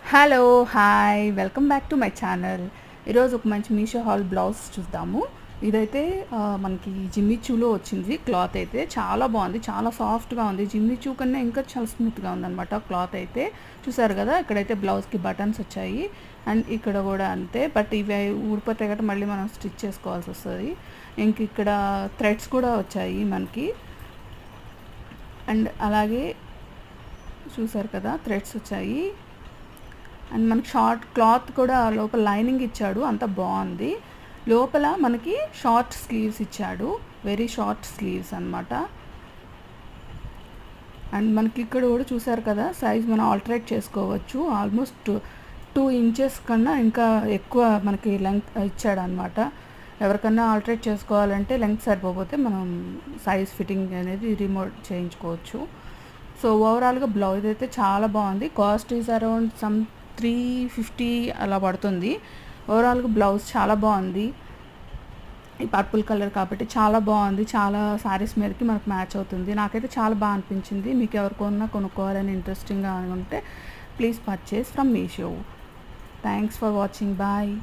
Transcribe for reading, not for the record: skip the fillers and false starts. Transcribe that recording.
Hello hi welcome back to my channel. ఈరోజు ఒక మంచి మీషో హాల్ బ్లౌజ్ చూద్దాము. ఇదైతే మనకి జిమ్మిచూలో వచ్చింది. క్లాత్ అయితే చాలా బాగుంది, చాలా సాఫ్ట్గా ఉంది. జిమ్మిచూ కన్నా ఇంకా చాలా స్మూత్గా ఉందన్నమాట క్లాత్ అయితే. చూసారు కదా, ఇక్కడైతే బ్లౌజ్కి బటన్స్ వచ్చాయి అండ్ ఇక్కడ కూడా అంతే. బట్ ఇవి ఊడిపోతే గట్రా మళ్ళీ మనం స్టిచ్ చేసుకోవాల్సి వస్తుంది. ఇంక ఇక్కడ థ్రెడ్స్ కూడా వచ్చాయి మనకి. అండ్ అలాగే చూసారు కదా, థ్రెడ్స్ వచ్చాయి. అండ్ మనకి షార్ట్ క్లాత్ కూడా లోపల లైనింగ్ ఇచ్చాడు, అంత బాగుంది. లోపల మనకి షార్ట్ స్లీవ్స్ ఇచ్చాడు, వెరీ షార్ట్ స్లీవ్స్ అనమాట. అండ్ మనకి ఇక్కడ కూడా చూసారు కదా, సైజ్ మనం ఆల్టరేట్ చేసుకోవచ్చు. ఆల్మోస్ట్ 2 ఇంచెస్ కన్నా ఇంకా ఎక్కువ మనకి లెంగ్త్ ఇచ్చాడు అనమాట. ఎవరికన్నా ఆల్టరేట్ చేసుకోవాలంటే లెంగ్త్ సరిపోతే మనం సైజ్ ఫిట్టింగ్ అనేది రిమోట్ చేయించుకోవచ్చు. సో ఓవరాల్గా బ్లౌజ్ అయితే చాలా బాగుంది. కాస్ట్ ఈజ్ అరౌండ్ 350 అలా పడుతుంది. ఓవరాల్గా బ్లౌజ్ చాలా బాగుంది. ఈ పర్పుల్ కలర్ కాబట్టి చాలా బాగుంది. చాలా శారీస్ మీదకి మనకు మ్యాచ్ అవుతుంది. నాకైతే చాలా బాగా అనిపించింది. మీకు ఎవరికన్నా కొనుక్కోవాలని ఇంట్రెస్టింగ్గా ఉంటే please purchase from Meesho. Thanks for watching. Bye.